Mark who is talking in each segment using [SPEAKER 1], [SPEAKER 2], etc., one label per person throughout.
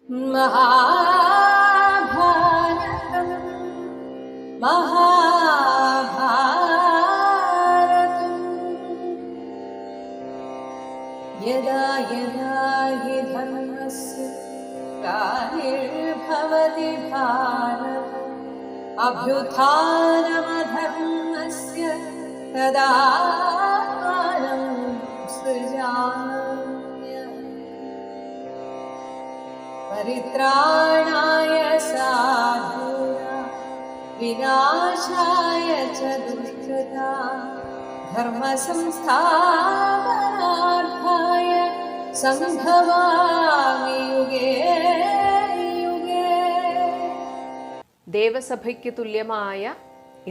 [SPEAKER 1] महाभारतं महाभारतं यदा यदा हि धर्मस्य ग्लानिर्भवति भारत अभ्युत्थानमधर्मस्य तदात्मानं सृजाम्यहम् परित्राणाय साधूनां विनाशाय च दुष्कृतां धर्मसंस्थापनार्थाय सम्भवामि युगे युगे.
[SPEAKER 2] ദേവസഭയ്ക്ക് തുല്യമായ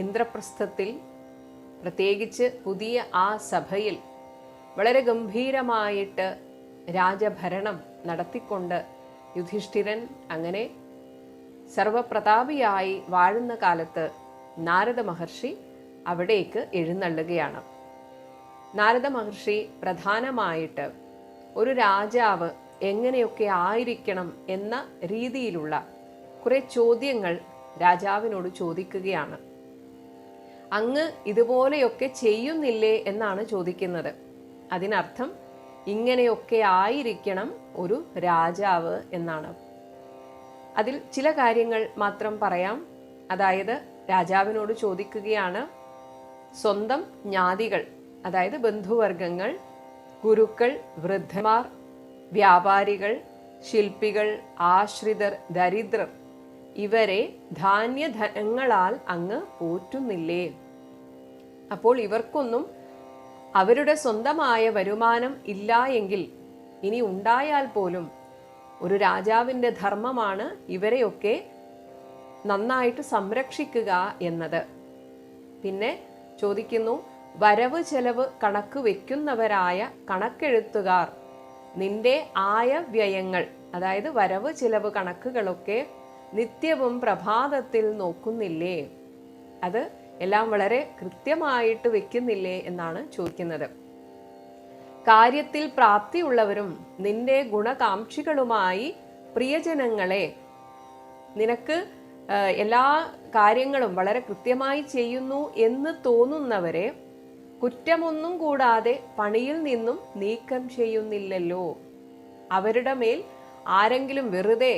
[SPEAKER 2] ഇന്ദ്രപ്രസ്ഥത്തിൽ, പ്രത്യേകിച്ച് പുതിയ ആ സഭയിൽ വളരെ ഗംഭീരമായിട്ട് രാജഭരണം നടത്തിക്കൊണ്ട് യുധിഷ്ഠിരൻ അങ്ങനെ സർവപ്രതാപിയായി വാഴുന്ന കാലത്ത് നാരദ മഹർഷി അവിടേക്ക് എഴുന്നള്ളുകയാണ്. നാരദ മഹർഷി പ്രധാനമായിട്ട് ഒരു രാജാവ് എങ്ങനെയൊക്കെ ആയിരിക്കണം എന്ന രീതിയിലുള്ള കുറെ ചോദ്യങ്ങൾ രാജാവിനോട് ചോദിക്കുകയാണ്. അങ്ങ് ഇതുപോലെയൊക്കെ ചെയ്യുന്നില്ലേ എന്നാണ് ചോദിക്കുന്നത്. അതിനർത്ഥം ഇങ്ങനെയൊക്കെ ആയിരിക്കണം ഒരു രാജാവ് എന്നാണ്. അതിൽ ചില കാര്യങ്ങൾ മാത്രം പറയാം. അതായത് രാജാവിനോട് ചോദിക്കുകയാണ്, സ്വന്തം ജ്ഞാതികൾ, അതായത് ബന്ധുവർഗങ്ങൾ, ഗുരുക്കൾ, വൃദ്ധന്മാർ, വ്യാപാരികൾ, ശില്പികൾ, ആശ്രിതർ, ദരിദ്രർ, ഇവരെ ധാന്യധനങ്ങളാൽ അങ്ങ് പോറ്റുന്നില്ലേ? അപ്പോൾ ഇവർക്കൊന്നും അവരുടെ സ്വന്തമായ വരുമാനം ഇല്ല എങ്കിൽ, ഇനി ഉണ്ടായാൽ പോലും ഒരു രാജാവിൻ്റെ ധർമ്മമാണ് ഇവരെയൊക്കെ നന്നായിട്ട് സംരക്ഷിക്കുക എന്നത്. പിന്നെ ചോദിക്കുന്നു, വരവ് ചെലവ് കണക്ക് വെക്കുന്നവരായ കണക്കെഴുത്തുകാർ നിന്റെ ആയവ്യയങ്ങൾ, അതായത് വരവ് ചെലവ് കണക്കുകളൊക്കെ നിത്യവും പ്രഭാതത്തിൽ നോക്കുന്നില്ലേ? അത് എല്ലാം വളരെ കൃത്യമായിട്ട് വെക്കുന്നില്ലേ എന്നാണ് ചോദിക്കുന്നത്. കാര്യത്തിൽ പ്രാപ്തിയുള്ളവരും നിന്റെ ഗുണകാംക്ഷികളുമായി പ്രിയജനങ്ങളെ, നിനക്ക് എല്ലാ കാര്യങ്ങളും വളരെ കൃത്യമായി ചെയ്യുന്നു എന്ന് തോന്നുന്നവരെ കുറ്റമൊന്നും കൂടാതെ പണിയിൽ നിന്നും നീക്കം ചെയ്യുന്നില്ലല്ലോ. അവരുടെ മേൽ ആരെങ്കിലും വെറുതെ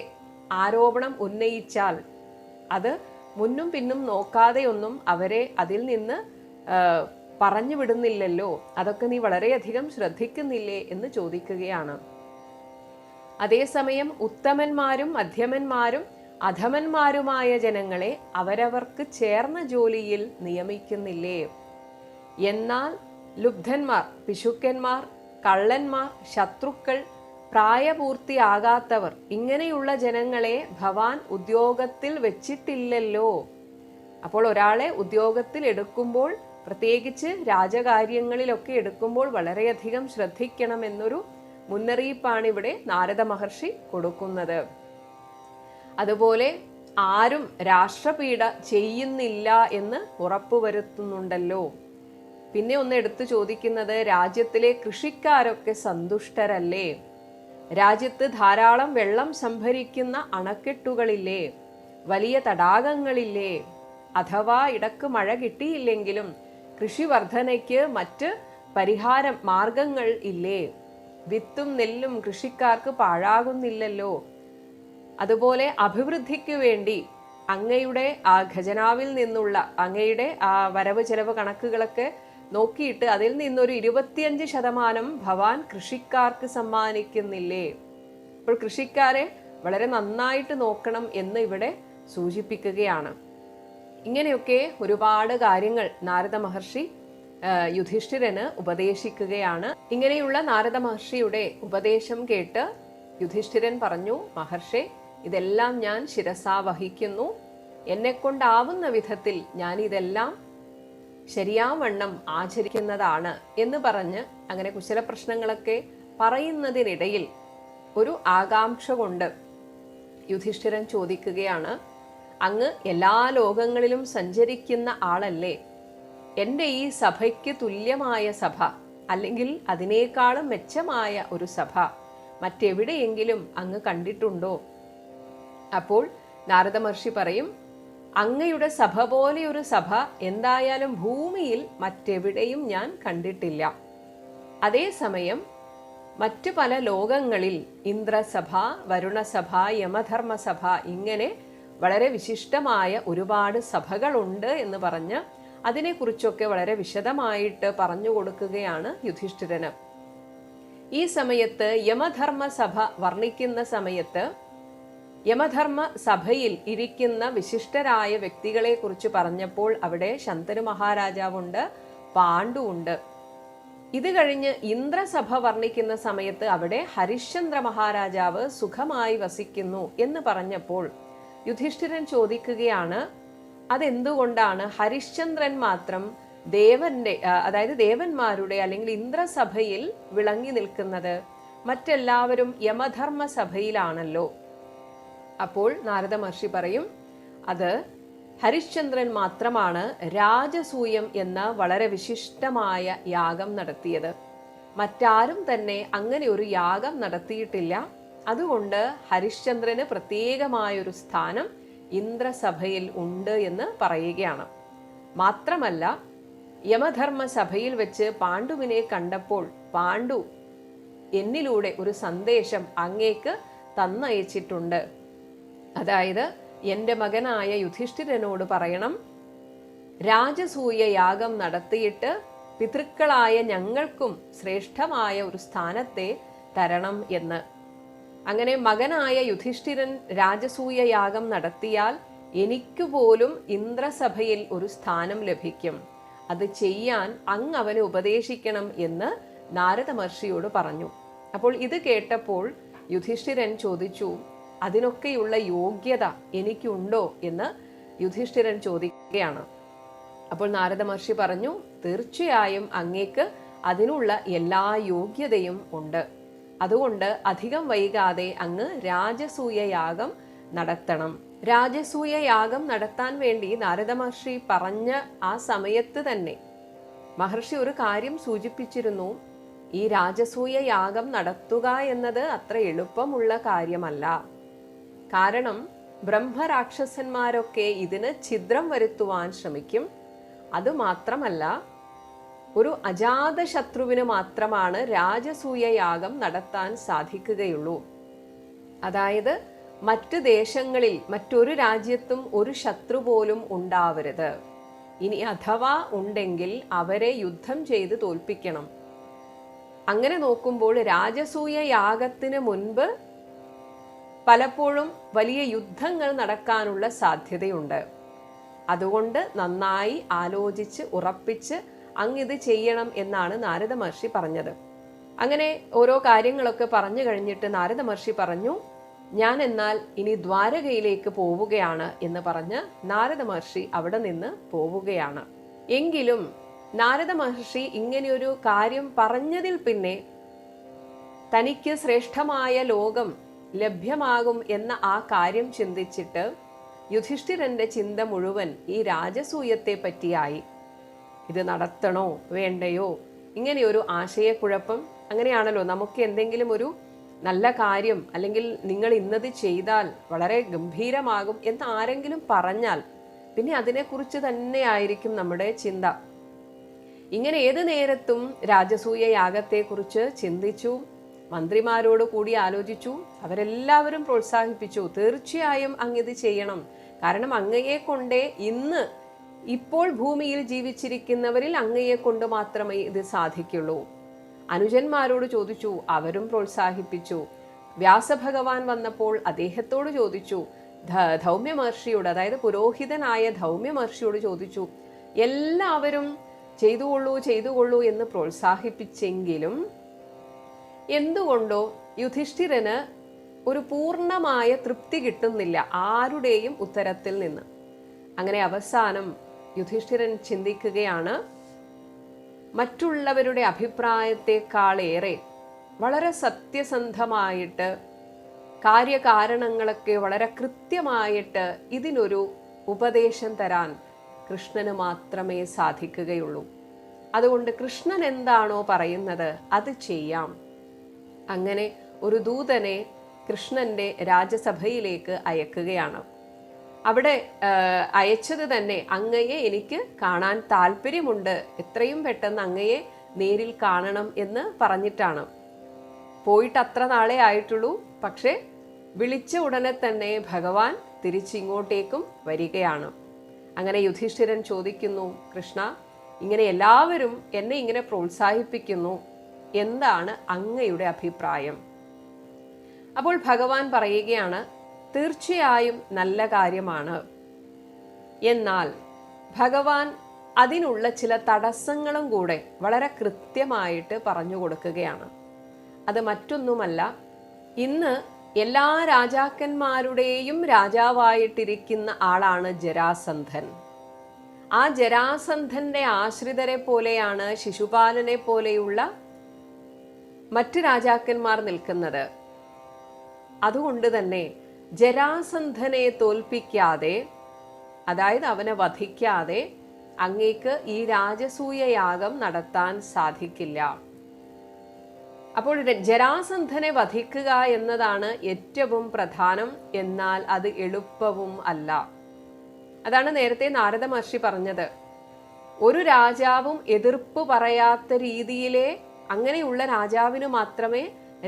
[SPEAKER 2] ആരോപണം ഉന്നയിച്ചാൽ അത് മുന്നും പിന്നും നോക്കാതെയൊന്നും അവരെ അതിൽ നിന്ന് പറഞ്ഞു വിടുന്നില്ലല്ലോ. അതൊക്കെ നീ വളരെയധികം ശ്രദ്ധിക്കുന്നില്ലേ എന്ന് ചോദിക്കുകയാണ്. അതേസമയം ഉത്തമന്മാരും മധ്യമന്മാരും അധമന്മാരുമായ ജനങ്ങളെ അവരവർക്ക് ചേർന്ന ജോലിയിൽ നിയമിക്കുന്നില്ലേ? എന്നാൽ ലുബ്ധന്മാർ, പിശുക്കന്മാർ, കള്ളന്മാർ, ശത്രുക്കൾ, പ്രായപൂർത്തിയാകാത്തവർ, ഇങ്ങനെയുള്ള ജനങ്ങളെ ഭവാൻ ഉദ്യോഗത്തിൽ വെച്ചിട്ടില്ലല്ലോ. അപ്പോൾ ഒരാളെ ഉദ്യോഗത്തിൽ എടുക്കുമ്പോൾ, പ്രത്യേകിച്ച് രാജകാര്യങ്ങളിലൊക്കെ എടുക്കുമ്പോൾ വളരെയധികം ശ്രദ്ധിക്കണമെന്നൊരു മുന്നറിയിപ്പാണ് ഇവിടെ നാരദ മഹർഷി കൊടുക്കുന്നത്. അതുപോലെ ആരും രാഷ്ട്രപീഡ ചെയ്യുന്നില്ല എന്ന് ഉറപ്പുവരുത്തുന്നുണ്ടല്ലോ. പിന്നെ ഒന്ന് എടുത്തു ചോദിക്കുന്നത്, രാജ്യത്തിലെ കൃഷിക്കാരൊക്കെ സന്തുഷ്ടരല്ലേ? രാജ്യത്ത് ധാരാളം വെള്ളം സംഭരിക്കുന്ന അണക്കെട്ടുകളില്ലേ? വലിയ തടാകങ്ങളില്ലേ? അഥവാ ഇടക്ക് മഴ കിട്ടിയില്ലെങ്കിലും കൃഷിവർദ്ധനയ്ക്ക് മറ്റ് പരിഹാര മാർഗങ്ങൾ ഇല്ലേ? വിത്തും നെല്ലും കൃഷിക്കാർക്ക് പാഴാകുന്നില്ലല്ലോ. അതുപോലെ അഭിവൃദ്ധിക്ക് വേണ്ടി അങ്ങയുടെ ആ ഖജനാവിൽ നിന്നുള്ള അങ്ങയുടെ ആ വരവ് ചെലവ് കണക്കുകളൊക്കെ നോക്കിയിട്ട് അതിൽ നിന്നൊരു 25% ഭവാൻ കൃഷിക്കാർക്ക് സമ്മാനിക്കുന്നില്ലേ? അപ്പോൾ കൃഷിക്കാരെ വളരെ നന്നായിട്ട് നോക്കണം എന്ന് ഇവിടെ സൂചിപ്പിക്കുകയാണ്. ഇങ്ങനെയൊക്കെ ഒരുപാട് കാര്യങ്ങൾ നാരദ മഹർഷി യുധിഷ്ഠിരന് ഉപദേശിക്കുകയാണ്. ഇങ്ങനെയുള്ള നാരദ മഹർഷിയുടെ ഉപദേശം കേട്ട് യുധിഷ്ഠിരൻ പറഞ്ഞു, മഹർഷേ, ഇതെല്ലാം ഞാൻ ശിരസാ വഹിക്കുന്നു. എന്നെക്കൊണ്ടാവുന്ന വിധത്തിൽ ഞാൻ ഇതെല്ലാം ശരിയാവണ്ണം ആചരിക്കുന്നതാണ് എന്ന് പറഞ്ഞ് അങ്ങനെ കുശല പ്രശ്നങ്ങളൊക്കെ പറയുന്നതിനിടയിൽ ഒരു ആകാംക്ഷ കൊണ്ട് യുധിഷ്ഠിരൻ ചോദിക്കുകയാണ്, അങ്ങ് എല്ലാ ലോകങ്ങളിലും സഞ്ചരിക്കുന്ന ആളല്ലേ? എൻ്റെ ഈ സഭയ്ക്ക് തുല്യമായ സഭ, അല്ലെങ്കിൽ അതിനേക്കാളും മെച്ചമായ ഒരു സഭ മറ്റെവിടെയെങ്കിലും അങ്ങ് കണ്ടിട്ടുണ്ടോ? അപ്പോൾ നാരദ മഹർഷി പറയും, അങ്ങയുടെ സഭ പോലെ ഒരു സഭ എന്തായാലും ഭൂമിയിൽ മറ്റെവിടെയും ഞാൻ കണ്ടിട്ടില്ല. അതേസമയം മറ്റു പല ലോകങ്ങളിൽ ഇന്ദ്രസഭ, വരുണസഭ, യമധർമ്മസഭ ഇങ്ങനെ വളരെ വിശിഷ്ടമായ ഒരുപാട് സഭകളുണ്ട് എന്ന് പറഞ്ഞ് അതിനെക്കുറിച്ചൊക്കെ വളരെ വിശദമായിട്ട് പറഞ്ഞു കൊടുക്കുകയാണ് യുധിഷ്ഠിരന്. ഈ സമയത്ത് യമധർമ്മ സഭ വർണ്ണിക്കുന്ന സമയത്ത് യമധർമ്മ സഭയിൽ ഇരിക്കുന്ന വിശിഷ്ടരായ വ്യക്തികളെ കുറിച്ച് പറഞ്ഞപ്പോൾ അവിടെ ശന്തനു മഹാരാജാവുണ്ട്, പാണ്ഡുവുണ്ട്. ഇത് കഴിഞ്ഞ് ഇന്ദ്രസഭ വർണ്ണിക്കുന്ന സമയത്ത് അവിടെ ഹരിശ്ചന്ദ്ര മഹാരാജാവ് സുഖമായി വസിക്കുന്നു എന്ന് പറഞ്ഞപ്പോൾ യുധിഷ്ഠിരൻ ചോദിക്കുകയാണ്, അതെന്തുകൊണ്ടാണ് ഹരിശ്ചന്ദ്രൻ മാത്രം ദേവന്റെ അതായത് ദേവന്മാരുടെ അല്ലെങ്കിൽ ഇന്ദ്രസഭയിൽ വിളങ്ങി നിൽക്കുന്നത്? മറ്റെല്ലാവരും യമധർമ്മ സഭയിലാണല്ലോ. അപ്പോൾ നാരദ മഹർഷി പറയും, അത് ഹരിശ്ചന്ദ്രൻ മാത്രമാണ് രാജസൂയം എന്ന വളരെ വിശിഷ്ടമായ യാഗം നടത്തിയത്. മറ്റാരും തന്നെ അങ്ങനെ ഒരു യാഗം നടത്തിയിട്ടില്ല. അതുകൊണ്ട് ഹരിശ്ചന്ദ്രന് പ്രത്യേകമായൊരു സ്ഥാനം ഇന്ദ്രസഭയിൽ ഉണ്ട് എന്ന് പറയുകയാണ്. മാത്രമല്ല, യമധർമ്മ സഭയിൽ വെച്ച് പാണ്ഡുവിനെ കണ്ടപ്പോൾ പാണ്ഡു എന്നിലൂടെ ഒരു സന്ദേശം അങ്ങേക്ക് തന്നയച്ചിട്ടുണ്ട്. അതായത് എൻ്റെ മകനായ യുധിഷ്ഠിരനോട് പറയണം, രാജസൂയ യാഗം നടത്തിയിട്ട് പിതൃക്കളായ ഞങ്ങൾക്കും ശ്രേഷ്ഠമായ ഒരു സ്ഥാനത്തെ തരണം എന്ന്. അങ്ങനെ മകനായ യുധിഷ്ഠിരൻ രാജസൂയ യാഗം നടത്തിയാൽ എനിക്കു പോലും ഇന്ദ്രസഭയിൽ ഒരു സ്ഥാനം ലഭിക്കും. അത് ചെയ്യാൻ അങ്ങ് അവനെ ഉപദേശിക്കണം എന്ന് നാരദ മഹർഷിയോട് പറഞ്ഞു. അപ്പോൾ ഇത് കേട്ടപ്പോൾ യുധിഷ്ഠിരൻ ചോദിച്ചു, അതിനൊക്കെയുള്ള യോഗ്യത എനിക്കുണ്ടോ എന്ന് യുധിഷ്ഠിരൻ ചോദിക്കുകയാണ്. അപ്പോൾ നാരദ മഹർഷി പറഞ്ഞു, തീർച്ചയായും അങ്ങേക്ക് അതിനുള്ള എല്ലാ യോഗ്യതയും ഉണ്ട്. അതുകൊണ്ട് അധികം വൈകാതെ അങ്ങ് രാജസൂയ യാഗം നടത്തണം. രാജസൂയ യാഗം നടത്താൻ വേണ്ടി നാരദ മഹർഷി പറഞ്ഞ ആ സമയത്ത് തന്നെ മഹർഷി ഒരു കാര്യം സൂചിപ്പിച്ചിരുന്നു. ഈ രാജസൂയ യാഗം നടത്തുക എന്നത് അത്ര എളുപ്പമുള്ള കാര്യമല്ല. കാരണം ബ്രഹ്മരാക്ഷസന്മാരൊക്കെ ഇതിന് ഛിദ്രം വരുത്തുവാൻ ശ്രമിക്കും. അതുമാത്രമല്ല, ഒരു അജാത ശത്രുവിന് മാത്രമാണ് രാജസൂയ യാഗം നടത്താൻ സാധിക്കുകയുള്ളൂ. അതായത് മറ്റു ദേശങ്ങളിൽ മറ്റൊരു രാജ്യത്തും ഒരു ശത്രു പോലും ഉണ്ടാവരുത്. ഇനി അഥവാ ഉണ്ടെങ്കിൽ അവരെ യുദ്ധം ചെയ്ത് തോൽപ്പിക്കണം. അങ്ങനെ നോക്കുമ്പോൾ രാജസൂയ യാഗത്തിന് മുൻപ് പലപ്പോഴും വലിയ യുദ്ധങ്ങൾ നടക്കാനുള്ള സാധ്യതയുണ്ട്. അതുകൊണ്ട് നന്നായി ആലോചിച്ച് ഉറപ്പിച്ച് അങ്ങിത് ചെയ്യണം എന്നാണ് നാരദ മഹർഷി പറഞ്ഞത്. അങ്ങനെ ഓരോ കാര്യങ്ങളൊക്കെ പറഞ്ഞു കഴിഞ്ഞിട്ട് നാരദ മഹർഷി പറഞ്ഞു, ഞാൻ എന്നാൽ ഇനി ദ്വാരകയിലേക്ക് പോവുകയാണ് എന്ന് പറഞ്ഞ് നാരദ മഹർഷി അവിടെ നിന്ന് പോവുകയാണ്. എങ്കിലും നാരദ മഹർഷി ഇങ്ങനെയൊരു കാര്യം പറഞ്ഞതിൽ പിന്നെ തനിക്ക് ശ്രേഷ്ഠമായ ലോകം ലഭ്യമാകും എന്ന ആ കാര്യം ചിന്തിച്ചിട്ട് യുധിഷ്ഠിരന്റെ ചിന്ത മുഴുവൻ ഈ രാജസൂയത്തെ പറ്റിയായി. ഇത് നടത്തണോ വേണ്ടയോ, ഇങ്ങനെയൊരു ആശയക്കുഴപ്പം. അങ്ങനെയാണല്ലോ, നമുക്ക് എന്തെങ്കിലും ഒരു നല്ല കാര്യം അല്ലെങ്കിൽ നിങ്ങൾ ഇന്നത് ചെയ്താൽ വളരെ ഗംഭീരമാകും എന്ന് ആരെങ്കിലും പറഞ്ഞാൽ പിന്നെ അതിനെക്കുറിച്ച് തന്നെയായിരിക്കും നമ്മുടെ ചിന്ത. ഇങ്ങനെ ഏത് നേരത്തും രാജസൂയ യാഗത്തെക്കുറിച്ച് ചിന്തിച്ചു. മന്ത്രിമാരോട് കൂടി ആലോചിച്ചു. അവരെല്ലാവരും പ്രോത്സാഹിപ്പിച്ചു, തീർച്ചയായും അങ്ങിത് ചെയ്യണം. കാരണം അങ്ങയെ കൊണ്ടേ ഇപ്പോൾ ഭൂമിയിൽ ജീവിച്ചിരിക്കുന്നവരിൽ അങ്ങയെ കൊണ്ട് മാത്രമേ ഇത് സാധിക്കുള്ളൂ. അനുജന്മാരോട് ചോദിച്ചു, അവരും പ്രോത്സാഹിപ്പിച്ചു. വ്യാസഭഗവാൻ വന്നപ്പോൾ അദ്ദേഹത്തോട് ചോദിച്ചു, ധൗമ്യ മഹർഷിയോട്, അതായത് പുരോഹിതനായ ധൗമ്യ മഹർഷിയോട് ചോദിച്ചു. എല്ലാവരും ചെയ്തുകൊള്ളൂ എന്ന് പ്രോത്സാഹിപ്പിച്ചെങ്കിലും എന്തുകൊണ്ടോ യുധിഷ്ഠിരന് ഒരു പൂർണ്ണമായ തൃപ്തി കിട്ടുന്നില്ല ആരുടെയും ഉത്തരത്തിൽ നിന്ന്. അങ്ങനെ അവസാനം യുധിഷ്ഠിരൻ ചിന്തിക്കുകയാണ്, മറ്റുള്ളവരുടെ അഭിപ്രായത്തെക്കാളേറെ വളരെ സത്യസന്ധമായിട്ട് കാര്യകാരണങ്ങളൊക്കെ വളരെ കൃത്യമായിട്ട് ഇതിനൊരു ഉപദേശം തരാൻ കൃഷ്ണന് മാത്രമേ സാധിക്കുകയുള്ളൂ. അതുകൊണ്ട് കൃഷ്ണൻ എന്താണോ പറയുന്നത് അത് ചെയ്യാം. അങ്ങനെ ഒരു ദൂതനെ കൃഷ്ണന്റെ രാജസഭയിലേക്ക് അയക്കുകയാണ്. അവിടെ അയച്ചത് തന്നെ അങ്ങയെ എനിക്ക് കാണാൻ താല്പര്യമുണ്ട്, എത്രയും പെട്ടെന്ന് അങ്ങയെ നേരിൽ കാണണം എന്ന് പറഞ്ഞിട്ടാണ്. പോയിട്ട് അത്ര നാളെ ആയിട്ടുള്ളൂ. പക്ഷേ വിളിച്ച ഉടനെ തന്നെ ഭഗവാൻ തിരിച്ചിങ്ങോട്ടേക്കും വരികയാണ്. അങ്ങനെ യുധിഷ്ഠിരൻ ചോദിക്കുന്നു, കൃഷ്ണ, ഇങ്ങനെ എല്ലാവരും എന്നെ ഇങ്ങനെ പ്രോത്സാഹിപ്പിക്കുന്നു, എന്താണ് അങ്ങയുടെ അഭിപ്രായം? അപ്പോൾ ഭഗവാൻ പറയുകയാണ്, തീർച്ചയായും നല്ല കാര്യമാണ്. എന്നാൽ ഭഗവാൻ അതിനുള്ള ചില തടസ്സങ്ങളും കൂടെ വളരെ കൃത്യമായിട്ട് പറഞ്ഞു കൊടുക്കുകയാണ്. അത് മറ്റൊന്നുമല്ല, ഇന്ന് എല്ലാ രാജാക്കന്മാരുടെയും രാജാവായിട്ടിരിക്കുന്ന ആളാണ് ജരാസന്ധൻ. ആ ജരാസന്ധന്റെ ആശ്രിതരെ പോലെയാണ് ശിശുപാലനെ പോലെയുള്ള മറ്റ് രാജാക്കന്മാർ നിൽക്കുന്നത്. അതുകൊണ്ട് തന്നെ ജരാസന്ധനെ തോൽപ്പിക്കാതെ, അതായത് അവനെ വധിക്കാതെ അങ്ങേക്ക് ഈ രാജസൂയ യാഗം നടത്താൻ സാധിക്കില്ല. അപ്പോൾ ജരാസന്ധനെ വധിക്കുക എന്നതാണ് ഏറ്റവും പ്രധാനം. എന്നാൽ അത് എളുപ്പവും അല്ല. അതാണ് നേരത്തെ നാരദ മഹർഷി പറഞ്ഞത്. ഒരു രാജാവും എതിർപ്പ് പറയാത്ത രീതിയിലെ അങ്ങനെയുള്ള രാജാവിന് മാത്രമേ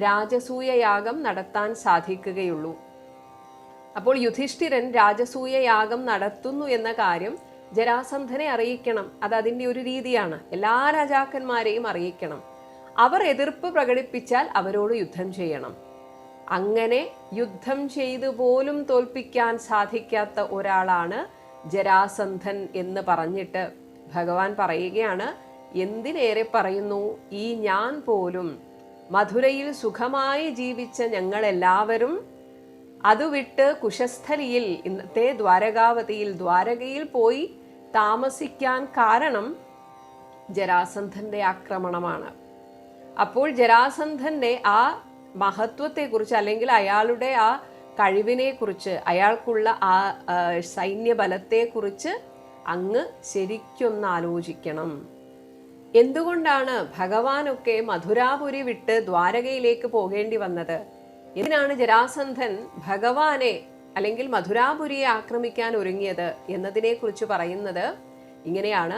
[SPEAKER 2] രാജസൂയ യാഗം നടത്താൻ സാധിക്കുകയുള്ളൂ. അപ്പോൾ യുധിഷ്ഠിരൻ രാജസൂയ യാഗം നടത്തുന്നു എന്ന കാര്യം ജരാസന്ധനെ അറിയിക്കണം. അത് അതിൻ്റെ ഒരു രീതിയാണ്. എല്ലാ രാജാക്കന്മാരെയും അറിയിക്കണം. അവർ എതിർപ്പ് പ്രകടിപ്പിച്ചാൽ അവരോട് യുദ്ധം ചെയ്യണം. അങ്ങനെ യുദ്ധം ചെയ്തു പോലും തോൽപ്പിക്കാൻ സാധിക്കാത്ത ഒരാളാണ് ജരാസന്ധൻ എന്ന് പറഞ്ഞിട്ട് ഭഗവാൻ പറയുകയാണ്, എന്തിനേറെ പറയുന്നു, ഈ ഞാൻ പോലും മധുരയിൽ സുഖമായി ജീവിച്ച ഞങ്ങളെല്ലാവരും അത് വിട്ട് കുശസ്ഥലിയിൽ, ഇന്നത്തെ ദ്വാരകാവതിയിൽ, ദ്വാരകയിൽ പോയി താമസിക്കാൻ കാരണം ജരാസന്ധന്റെ ആക്രമണമാണ്. അപ്പോൾ ജരാസന്ധന്റെ ആ മഹത്വത്തെക്കുറിച്ച്, അല്ലെങ്കിൽ അയാളുടെ ആ കഴിവിനെക്കുറിച്ച്, അയാൾക്കുള്ള ആ സൈന്യബലത്തെക്കുറിച്ച് അങ്ങ് ശരിക്കൊന്ന് ആലോചിക്കണം. എന്തുകൊണ്ടാണ് ഭഗവാനൊക്കെ മധുരാപുരി വിട്ട് ദ്വാരകയിലേക്ക് പോകേണ്ടി വന്നത്? എന്തിനാണ് ജരാസന്ധൻ ഭഗവാനെ അല്ലെങ്കിൽ മധുരാപുരിയെ ആക്രമിക്കാൻ ഒരുങ്ങിയത് എന്നതിനെക്കുറിച്ച് പറയുന്നത് ഇങ്ങനെയാണ്.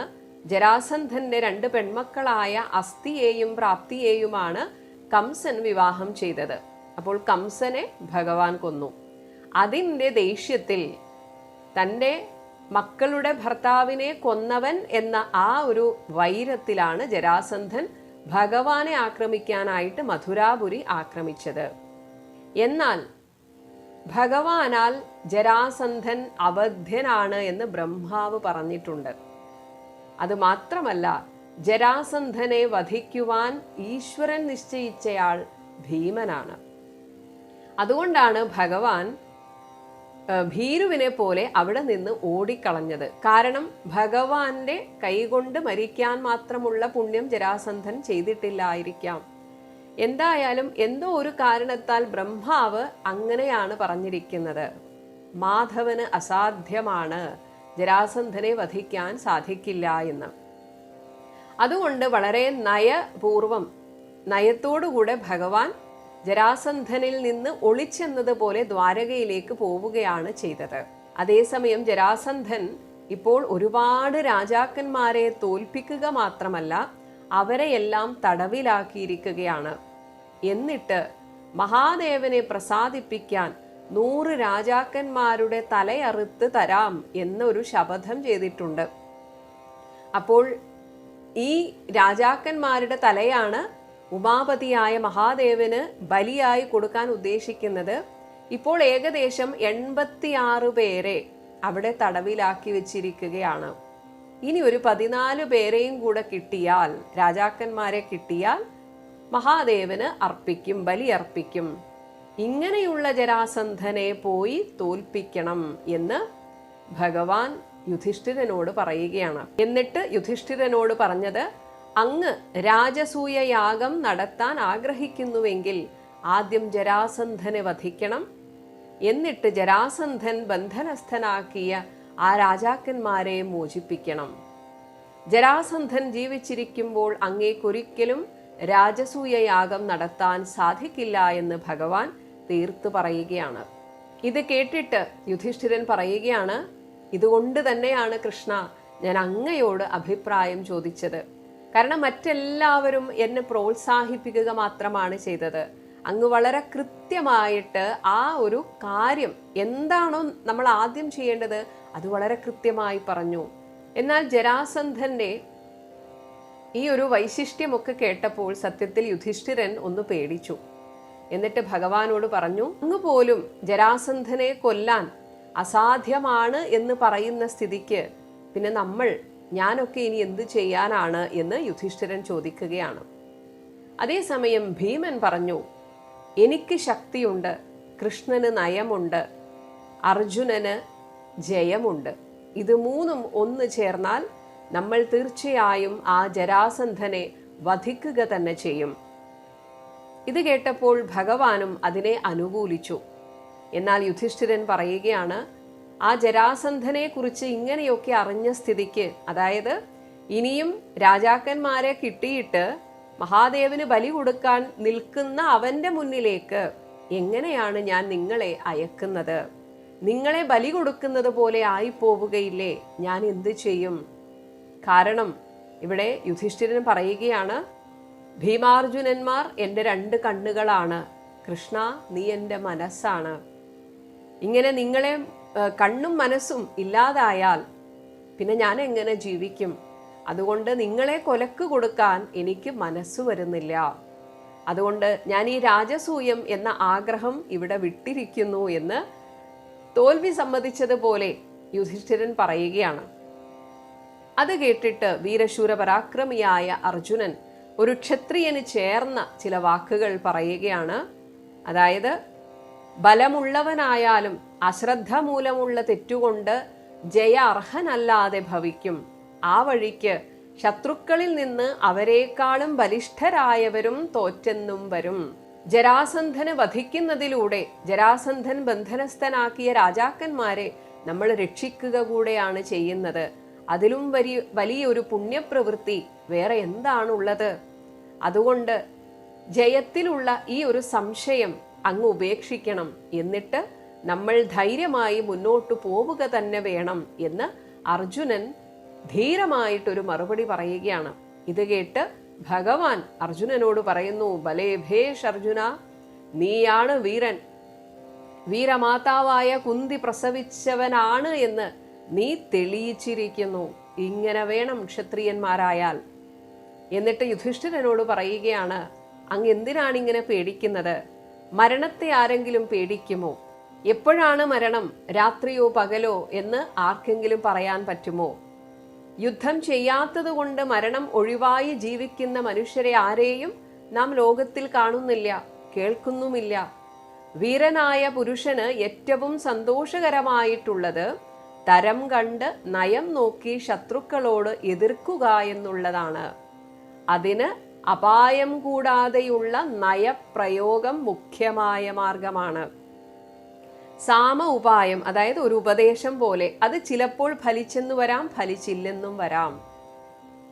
[SPEAKER 2] ജരാസന്ധന്റെ 2 പെൺമക്കളായ അസ്ഥിയെയും പ്രാപ്തിയെയുമാണ് കംസൻ വിവാഹം ചെയ്തത്. അപ്പോൾ കംസനെ ഭഗവാൻ കൊന്നു. അതിൻ്റെ ദേഷ്യത്തിൽ തൻ്റെ മക്കളുടെ ഭർത്താവിനെ കൊന്നവൻ എന്ന ആ ഒരു വൈരത്തിലാണ് ജരാസന്ധൻ ഭഗവാനെ ആക്രമിക്കാനായിട്ട് മധുരാപുരി ആക്രമിച്ചത്. എന്നാൽ ഭഗവാനാൽ ജരാസന്ധൻ അവധ്യനാണ് എന്ന് ബ്രഹ്മാവ് പറഞ്ഞിട്ടുണ്ട്. അത് മാത്രമല്ല, ജരാസന്ധനെ വധിക്കുവാൻ ഈശ്വരൻ നിശ്ചയിച്ചയാൾ ഭീമനാണ്. അതുകൊണ്ടാണ് ഭഗവാൻ ഭീരുവിനെ പോലെ അവിടെ നിന്ന് ഓടിക്കളഞ്ഞത്. കാരണം ഭഗവാന്റെ കൈകൊണ്ട് മരിക്കാൻ മാത്രമുള്ള പുണ്യം ജരാസന്ധൻ ചെയ്തിട്ടില്ലായിരിക്കാം. എന്തായാലും എന്തോ ഒരു കാരണത്താൽ ബ്രഹ്മാവ് അങ്ങനെയാണ് പറഞ്ഞിരിക്കുന്നത്. മാധവന് അസാധ്യമാണ്, ജരാസന്ധനെ വധിക്കാൻ സാധിക്കില്ല എന്ന്. അതുകൊണ്ട് വളരെ നയത്തോടുകൂടെ ഭഗവാൻ ജരാസന്ധനിൽ നിന്ന് ഒളിച്ചെന്നതുപോലെ ദ്വാരകയിലേക്ക് പോവുകയാണ് ചെയ്തത്. അതേസമയം ജരാസന്ധൻ ഇപ്പോൾ ഒരുപാട് രാജാക്കന്മാരെ തോൽപ്പിക്കുക മാത്രമല്ല, അവരെയെല്ലാം തടവിലാക്കിയിരിക്കുകയാണ്. എന്നിട്ട് മഹാദേവനെ പ്രസാദിപ്പിക്കാൻ 100 രാജാക്കന്മാരുടെ തലയറുത്ത് തരാം എന്നൊരു ശപഥം ചെയ്തിട്ടുണ്ട്. അപ്പോൾ ഈ രാജാക്കന്മാരുടെ തലയാണ് ഉമാപതിയായ മഹാദേവന് ബലിയായി കൊടുക്കാൻ ഉദ്ദേശിക്കുന്നത്. ഇപ്പോൾ ഏകദേശം 86 പേരെ അവിടെ തടവിലാക്കി വെച്ചിരിക്കുകയാണ്. ഇനി ഒരു 14 പേരെയും കൂടെ കിട്ടിയാൽ, രാജാക്കന്മാരെ കിട്ടിയാൽ മഹാദേവന് അർപ്പിക്കും, ബലി അർപ്പിക്കും. ഇങ്ങനെയുള്ള ജരാസന്ധനെ പോയി തോൽപ്പിക്കണം എന്ന് ഭഗവാൻ യുധിഷ്ഠിരനോട് പറയുകയാണ്. എന്നിട്ട് യുധിഷ്ഠിരനോട് പറഞ്ഞത്, അങ്ങ് രാജസൂയ യാഗം നടത്താൻ ആഗ്രഹിക്കുന്നുവെങ്കിൽ ആദ്യം ജരാസന്ധനെ വധിക്കണം. എന്നിട്ട് ജരാസന്ധൻ ബന്ധനസ്ഥനാക്കിയ ആ രാജാക്കന്മാരെ മോചിപ്പിക്കണം. ജരാസന്ധൻ ജീവിച്ചിരിക്കുമ്പോൾ അങ്ങേക്കൊരിക്കലും രാജസൂയ യാഗം നടത്താൻ സാധിക്കില്ല എന്ന് ഭഗവാൻ തീർത്തു പറയുകയാണ്. ഇത് കേട്ടിട്ട് യുധിഷ്ഠിരൻ പറയുകയാണ്, ഇതുകൊണ്ട് തന്നെയാണ് കൃഷ്ണ ഞാൻ അങ്ങയോട് അഭിപ്രായം ചോദിച്ചത്. കാരണം മറ്റെല്ലാവരും എന്നെ പ്രോത്സാഹിപ്പിക്കുക മാത്രമാണ് ചെയ്തത്. അങ്ങ് വളരെ കൃത്യമായിട്ട് ആ ഒരു കാര്യം എന്താണോ നമ്മൾ ആദ്യം ചെയ്യേണ്ടത് അത് വളരെ കൃത്യമായി പറഞ്ഞു. എന്നാൽ ജരാസന്ധന്റെ ഈ ഒരു വൈശിഷ്ട്യമൊക്കെ കേട്ടപ്പോൾ സത്യത്തിൽ യുധിഷ്ഠിരൻ ഒന്ന് പേടിച്ചു. എന്നിട്ട് ഭഗവാനോട് പറഞ്ഞു, അങ്ങ് പോലും ജരാസന്ധനെ കൊല്ലാൻ അസാധ്യമാണ് എന്ന് പറയുന്ന സ്ഥിതിക്ക് പിന്നെ ഞാനൊക്കെ ഇനി എന്ത് ചെയ്യാനാണ് എന്ന് യുധിഷ്ഠിരൻ ചോദിക്കുകയാണ്. അതേസമയം ഭീമൻ പറഞ്ഞു, എനിക്ക് ശക്തിയുണ്ട്, കൃഷ്ണന് നയമുണ്ട്, അർജുനന് ജയമുണ്ട്. ഇത് മൂന്നും ഒന്ന് ചേർന്നാൽ നമ്മൾ തീർച്ചയായും ആ ജരാസന്ധനെ വധിക്കുക തന്നെ ചെയ്യും. ഇത് കേട്ടപ്പോൾ ഭഗവാനും അതിനെ അനുകൂലിച്ചു. എന്നാൽ യുധിഷ്ഠിരൻ പറയുകയാണ്, ആ ജരാസന്ധനെ കുറിച്ച് ഇങ്ങനെയൊക്കെ അറിഞ്ഞ സ്ഥിതിക്ക്, അതായത് ഇനിയും രാജാക്കന്മാരെ കിട്ടിയിട്ട് മഹാദേവന് ബലി കൊടുക്കാൻ നിൽക്കുന്ന അവന്റെ മുന്നിലേക്ക് എങ്ങനെയാണ് ഞാൻ നിങ്ങളെ അയക്കുന്നത്? നിങ്ങളെ ബലി കൊടുക്കുന്നത് പോലെ ആയിപ്പോവുകയില്ലേ? ഞാൻ എന്ത് ചെയ്യും? കാരണം ഇവിടെ യുധിഷ്ഠിരൻ പറയുകയാണ്, ഭീമാർജുനന്മാർ എൻ്റെ 2 കണ്ണുകളാണ്, കൃഷ്ണ നീ എൻ്റെ മനസ്സാണ്. ഇങ്ങനെ നിങ്ങളെ കണ്ണും മനസ്സും ഇല്ലാതായാൽ പിന്നെ ഞാൻ എങ്ങനെ ജീവിക്കും? അതുകൊണ്ട് നിങ്ങളെ കൊലക്ക് കൊടുക്കാൻ എനിക്ക് മനസ്സ് വരുന്നില്ല. അതുകൊണ്ട് ഞാൻ ഈ രാജസൂയം എന്ന ആഗ്രഹം ഇവിടെ വിട്ടിരിക്കുന്നു എന്ന് തോൽവി സമ്മതിച്ചതുപോലെ യുധിഷ്ഠിരൻ പറയുകയാണ്. അത് കേട്ടിട്ട് വീരശൂര പരാക്രമിയായ അർജുനൻ ഒരു ക്ഷത്രിയന് ചേർന്ന ചില വാക്കുകൾ പറയുകയാണ്. അതായത്, ബലമുള്ളവനായാലും അശ്രദ്ധ മൂലമുള്ള തെറ്റുകൊണ്ട് ജയ അർഹനല്ലാതെ ഭവിക്കും. ആ വഴിക്ക് ശത്രുക്കളിൽ നിന്ന് അവരെക്കാളും ബലിഷ്ഠരായവരും തോറ്റെന്നും വരും. ജരാസന്ധനെ വധിക്കുന്നതിലൂടെ ജരാസന്ധൻ ബന്ധനസ്ഥനാക്കിയ രാജാക്കന്മാരെ നമ്മൾ രക്ഷിക്കുക കൂടെയാണ് ചെയ്യുന്നത്. അതിലും വലിയൊരു പുണ്യപ്രവൃത്തി വേറെ എന്താണുള്ളത്? അതുകൊണ്ട് ജയത്തിലുള്ള ഈ ഒരു സംശയം അങ്ങ് ഉപേക്ഷിക്കണം. എന്നിട്ട് നമ്മൾ ധൈര്യമായി മുന്നോട്ട് പോവുക തന്നെ വേണം എന്ന് അർജുനൻ ധീരമായിട്ടൊരു മറുപടി പറയുകയാണ്. ഇത് കേട്ട് ഭഗവാൻ അർജുനനോട് പറയുന്നു, ബലേ ഭേഷ് അർജുന, നീയാണ് വീരൻ, വീരമാതാവായ കുന്തി പ്രസവിച്ചവനാണ് എന്ന് നീ തെളിയിച്ചിരിക്കുന്നു. ഇങ്ങനെ വേണം ക്ഷത്രിയന്മാരായാൽ. എന്നിട്ട് യുധിഷ്ഠിരനോട് പറയുകയാണ്, അങ്ങ് എന്തിനാണ് ഇങ്ങനെ പേടിക്കുന്നത്? മരണത്തെ ആരെങ്കിലും പേടിക്കുമോ? എപ്പോഴാണ് മരണം, രാത്രിയോ പകലോ എന്ന് ആർക്കെങ്കിലും പറയാൻ പറ്റുമോ? യുദ്ധം ചെയ്യാത്തത് കൊണ്ട് മരണം ഒഴിവായി ജീവിക്കുന്ന മനുഷ്യരെ ആരെയും നാം ലോകത്തിൽ കാണുന്നില്ല, കേൾക്കുന്നുമില്ല. വീരനായ പുരുഷന് ഏറ്റവും സന്തോഷകരമായിട്ടുള്ളത് തരം കണ്ട് നയം നോക്കി ശത്രുക്കളോട് എതിർക്കുക എന്നുള്ളതാണ്. അതിന് അപായം കൂടാതെയുള്ള നയപ്രയോഗം മുഖ്യമായ മാർഗമാണ്. സാമ ഉപായം, അതായത് ഒരു ഉപദേശം പോലെ, അത് ചിലപ്പോൾ ഫലിച്ചെന്നു വരാം, ഫലിച്ചില്ലെന്നും വരാം.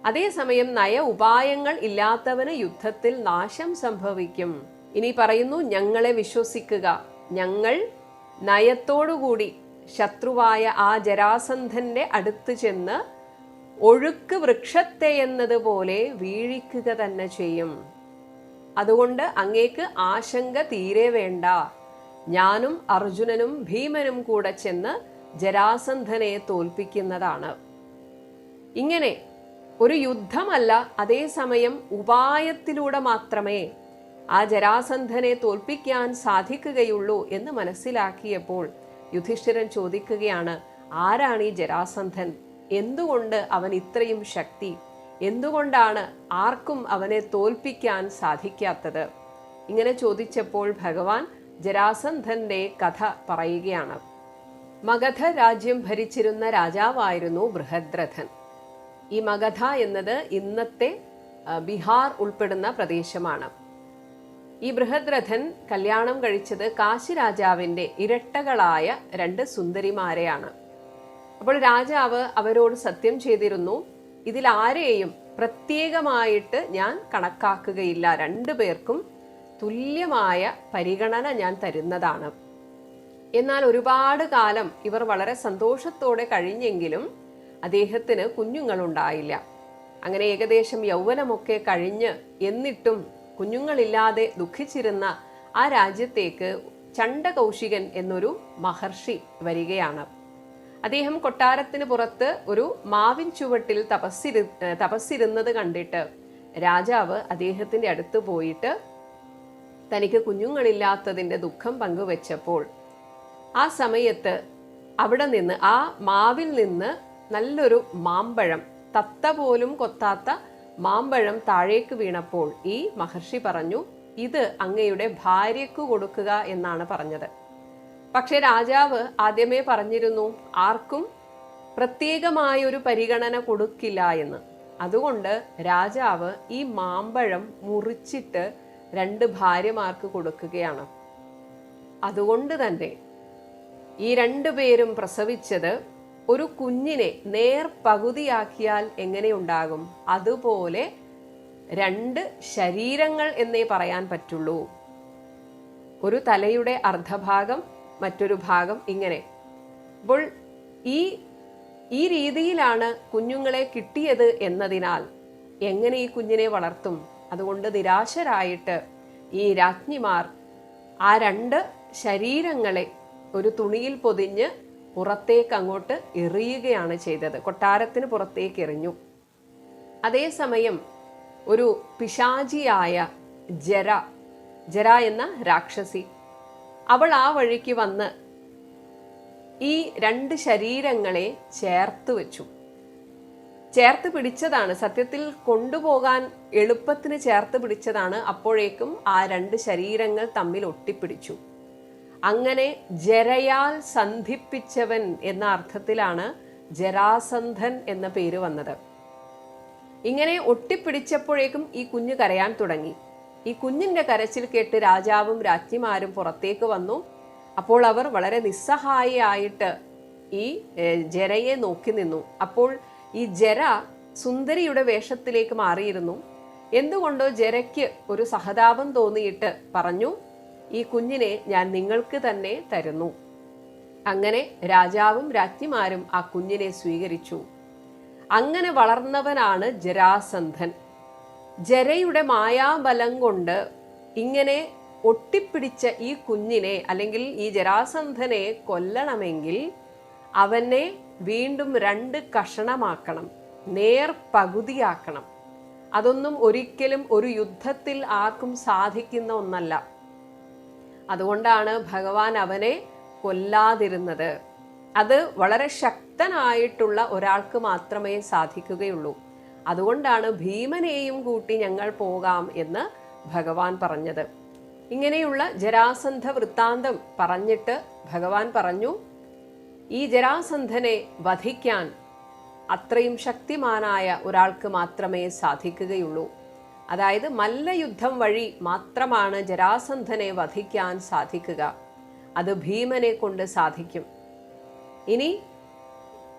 [SPEAKER 2] അതേസമയം നയ ഉപായങ്ങൾ ഇല്ലാത്തവന് യുദ്ധത്തിൽ നാശം സംഭവിക്കും. ഇനി പറയുന്നു, ഞങ്ങളെ വിശ്വസിക്കുക, ഞങ്ങൾ നയത്തോടുകൂടി ശത്രുവായ ആ ജരാസന്ധന്റെ അടുത്ത് ചെന്ന് ഒഴുക്ക് വൃക്ഷത്തെ എന്നതുപോലെ വീഴിക്കുക തന്നെ ചെയ്യും. അതുകൊണ്ട് അങ്ങേക്ക് ആശങ്ക തീരെ വേണ്ട. ഞാനും അർജുനനും ഭീമനും കൂടെ ചെന്ന് ജരാസന്ധനെ തോൽപ്പിക്കുന്നതാണ്. ഇങ്ങനെ ഒരു യുദ്ധമല്ല, അതേസമയം ഉപായത്തിലൂടെ മാത്രമേ ആ ജരാസന്ധനെ തോൽപ്പിക്കാൻ സാധിക്കുകയുള്ളൂ എന്ന് മനസ്സിലാക്കിയപ്പോൾ യുധിഷ്ഠിരൻ ചോദിക്കുകയാണ്, ആരാണ് ഈ ജരാസന്ധൻ? എന്തുകൊണ്ട് അവൻ ഇത്രയും ശക്തി? എന്തുകൊണ്ടാണ് ആർക്കും അവനെ തോൽപ്പിക്കാൻ സാധിക്കാത്തത്? ഇങ്ങനെ ചോദിച്ചപ്പോൾ ഭഗവാൻ ജരാസന്ധന്റെ കഥ പറയുകയാണ്. മഗധ രാജ്യം ഭരിച്ചിരുന്ന രാജാവായിരുന്നു ബൃഹദ്രഥൻ. ഈ മഗധ എന്നത് ഇന്നത്തെ ബീഹാർ ഉൾപ്പെടുന്ന പ്രദേശമാണ്. ഈ ബൃഹദ്രഥൻ കല്യാണം കഴിച്ചത് കാശി രാജാവിൻ്റെ ഇരട്ടകളായ 2 സുന്ദരിമാരെയാണ്. അപ്പോൾ രാജാവ് അവരോട് സത്യം ചെയ്തിരുന്നു, ഇതിലാരെയും പ്രത്യേകമായിട്ട് ഞാൻ കണക്കാക്കുകയില്ല, 2 പേർക്കും തുല്യമായ പരിഗണന ഞാൻ തരുന്നതാണ്. എന്നാൽ ഒരുപാട് കാലം ഇവർ വളരെ സന്തോഷത്തോടെ കഴിഞ്ഞെങ്കിലും അദ്ദേഹത്തിന് കുഞ്ഞുങ്ങളുണ്ടായില്ല. അങ്ങനെ ഏകദേശം യൗവനമൊക്കെ കഴിഞ്ഞ് എന്നിട്ടും കുഞ്ഞുങ്ങളില്ലാതെ ദുഃഖിച്ചിരുന്ന ആ രാജ്യത്തേക്ക് ചണ്ഡകൗശികൻ എന്നൊരു മഹർഷി വരികയാണ്. അദ്ദേഹം കൊട്ടാരത്തിന് പുറത്ത് ഒരു മാവിൻ ചുവട്ടിൽ തപസ്സിരുന്നത് കണ്ടിട്ട് രാജാവ് അദ്ദേഹത്തിന്റെ അടുത്ത് പോയിട്ട് തനിക്ക് കുഞ്ഞുങ്ങളില്ലാത്തതിൻ്റെ ദുഃഖം പങ്കുവെച്ചപ്പോൾ ആ സമയത്ത് അവിടെ നിന്ന്, ആ മാവിൽ നിന്ന് നല്ലൊരു മാമ്പഴം, തത്ത പോലും കൊത്താത്ത മാമ്പഴം താഴേക്ക് വീണപ്പോൾ ഈ മഹർഷി പറഞ്ഞു, ഇത് അങ്ങയുടെ ഭാര്യയ്ക്ക് കൊടുക്കുക എന്നാണ് പറഞ്ഞത്. പക്ഷെ രാജാവ് ആദ്യമേ പറഞ്ഞിരുന്നു ആർക്കും പ്രത്യേകമായൊരു പരിഗണന കൊടുക്കില്ല എന്ന്. അതുകൊണ്ട് രാജാവ് ഈ മാമ്പഴം മുറിച്ചിട്ട് 2 ഭാര്യമാർക്ക് കൊടുക്കുകയാണ്. അതുകൊണ്ട് തന്നെ ഈ 2 പേരും പ്രസവിച്ചത് ഒരു കുഞ്ഞിനെ നേർപകുതിയാക്കിയാൽ എങ്ങനെയുണ്ടാകും, അതുപോലെ 2 ശരീരങ്ങൾ എന്നേ പറയാൻ പറ്റുള്ളൂ. ഒരു തലയുടെ അർദ്ധഭാഗം, മറ്റൊരു ഭാഗം, ഇങ്ങനെ. അപ്പോൾ ഈ രീതിയിലാണ് കുഞ്ഞുങ്ങളെ കിട്ടിയത് എന്നതിനാൽ എങ്ങനെ ഈ കുഞ്ഞിനെ വളർത്തും? അതുകൊണ്ട് നിരാശരായിട്ട് ഈ രാജ്ഞിമാർ ആ 2 ശരീരങ്ങളെ ഒരു തുണിയിൽ പൊതിഞ്ഞ് പുറത്തേക്ക് അങ്ങോട്ട് എറിയുകയാണ് ചെയ്തത്. കൊട്ടാരത്തിന് പുറത്തേക്ക് എറിഞ്ഞു. അതേസമയം ഒരു പിശാചിയായ ജര എന്ന രാക്ഷസി, അവൾ ആ വഴിക്ക് വന്ന് ഈ 2 ശരീരങ്ങളെ ചേർത്ത് വെച്ചു. ചേർത്ത് പിടിച്ചതാണ്, സത്യത്തിൽ കൊണ്ടുപോകാൻ എളുപ്പത്തിന് ചേർത്ത് പിടിച്ചതാണ്. അപ്പോഴേക്കും ആ 2 ശരീരങ്ങൾ തമ്മിൽ ഒട്ടിപ്പിടിച്ചു. അങ്ങനെ ജരയാൽ സന്ധിപ്പിച്ചവൻ എന്ന അർത്ഥത്തിലാണ് ജരാസന്ധൻ എന്ന പേര് വന്നത്. ഇങ്ങനെ ഒട്ടിപ്പിടിച്ചപ്പോഴേക്കും ഈ കുഞ്ഞ് കരയാൻ തുടങ്ങി. ഈ കുഞ്ഞിന്റെ കരച്ചിൽ കേട്ട് രാജാവും രാജ്ഞിമാരും പുറത്തേക്ക് വന്നു. അപ്പോൾ അവർ വളരെ നിസ്സഹായിയായിട്ട് ഈ ജരയെ നോക്കി നിന്നു. അപ്പോൾ ഈ ജര സുന്ദരിയുടെ വേഷത്തിലേക്ക് മാറിയിരുന്നു. എന്തുകൊണ്ടോ ജരയ്ക്ക് ഒരു സഹതാപം തോന്നിയിട്ട് പറഞ്ഞു, ഈ കുഞ്ഞിനെ ഞാൻ നിങ്ങൾക്ക് തന്നെ തരുന്നു. അങ്ങനെ രാജാവും രാജ്ഞിമാരും ആ കുഞ്ഞിനെ സ്വീകരിച്ചു. അങ്ങനെ വളർന്നവനാണ് ജരാസന്ധൻ. ജരയുടെ മായാബലം കൊണ്ട് ഇങ്ങനെ ഒട്ടിപ്പിടിച്ച ഈ കുഞ്ഞിനെ, അല്ലെങ്കിൽ ഈ ജരാസന്ധനെ കൊല്ലണമെങ്കിൽ അവനെ വീണ്ടും 2 കഷണമാക്കണം, നേർപകുതിയാക്കണം. അതൊന്നും ഒരിക്കലും ഒരു യുദ്ധത്തിൽ ആർക്കും സാധിക്കുന്ന ഒന്നല്ല. അതുകൊണ്ടാണ് ഭഗവാൻ അവനെ കൊല്ലാതിരുന്നത്. അത് വളരെ ശക്തനായിട്ടുള്ള ഒരാൾക്ക് മാത്രമേ സാധിക്കുകയുള്ളൂ. അതുകൊണ്ടാണ് ഭീമനെയും കൂട്ടി ഞങ്ങൾ പോകാം എന്ന് ഭഗവാൻ പറഞ്ഞത്. ഇങ്ങനെയുള്ള ജരാസന്ധ വൃത്താന്തം പറഞ്ഞിട്ട് ഭഗവാൻ പറഞ്ഞു, ഈ ജരാസന്ധനെ വധിക്കാൻ അത്രയും ശക്തിമാനായ ഒരാൾക്ക് മാത്രമേ സാധിക്കുകയുള്ളൂ. അതായത് മല്ലയുദ്ധം വഴി മാത്രമാണ് ജരാസന്ധനെ വധിക്കാൻ സാധിക്കുക. അത് ഭീമനെ കൊണ്ട് സാധിക്കും. ഇനി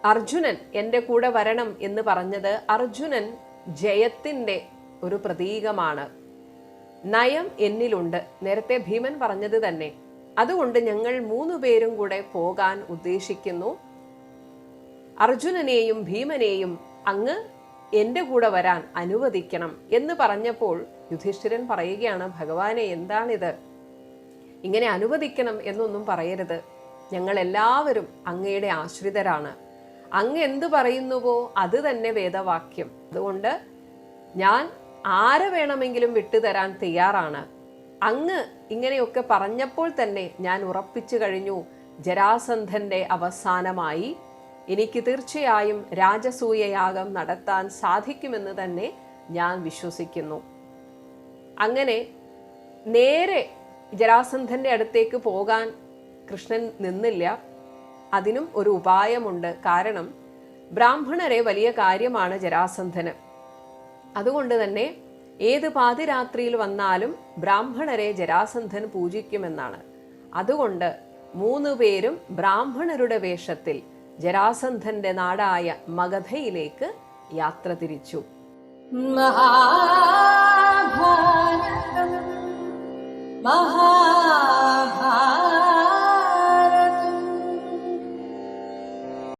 [SPEAKER 2] അർജുനൻ എൻ്റെ കൂടെ വരണം എന്ന് പറഞ്ഞത്, അർജുനൻ ജയത്തിൻ്റെ ഒരു പ്രതീകമാണ്. നയം എന്നിലുണ്ട്, നേരത്തെ ഭീമൻ പറഞ്ഞത് തന്നെ. അതുകൊണ്ട് ഞങ്ങൾ 3 പേരും കൂടെ പോകാൻ ഉദ്ദേശിക്കുന്നു. അർജുനനെയും ഭീമനെയും അങ്ങ് എൻ്റെ കൂടെ വരാൻ അനുവദിക്കണം എന്ന് പറഞ്ഞപ്പോൾ യുധിഷ്ഠിരൻ പറയുകയാണ്, ഭഗവാനെ എന്താണിത്? ഇങ്ങനെ അനുവദിക്കണം എന്നൊന്നും പറയരുത്. ഞങ്ങൾ എല്ലാവരും അങ്ങയുടെ ആശ്രിതരാണ്. അങ്ങ് എന്തു പറയുന്നുവോ അത് തന്നെ വേദവാക്യം. അതുകൊണ്ട് ഞാൻ ആരെ വേണമെങ്കിലും വിട്ടുതരാൻ തയ്യാറാണ്. അങ്ങ് ഇങ്ങനെയൊക്കെ പറഞ്ഞപ്പോൾ തന്നെ ഞാൻ ഉറപ്പിച്ചു കഴിഞ്ഞു, ജരാസന്ധന്റെ അവസാനമായി. എനിക്ക് തീർച്ചയായും രാജസൂയയാഗം നടത്താൻ സാധിക്കുമെന്ന് തന്നെ ഞാൻ വിശ്വസിക്കുന്നു. അങ്ങനെ നേരെ ജരാസന്ധന്റെ അടുത്തേക്ക് പോകാൻ കൃഷ്ണൻ നിന്നില്ല. അതിനും ഒരു ഉപായമുണ്ട്. കാരണം ബ്രാഹ്മണരെ വലിയ കാര്യമാണ് ജരാസന്ധന്. അതുകൊണ്ട് തന്നെ ഏത് പാതിരാത്രിയിൽ വന്നാലും ബ്രാഹ്മണരെ ജരാസന്ധൻ പൂജിക്കുമെന്നാണ്. അതുകൊണ്ട് 3 പേരും ബ്രാഹ്മണരുടെ വേഷത്തിൽ ജരാസന്ധന്റെ നാടായ മഗധയിലേക്ക് യാത്ര തിരിച്ചു.
[SPEAKER 1] മഹാഭാരതം महाभागा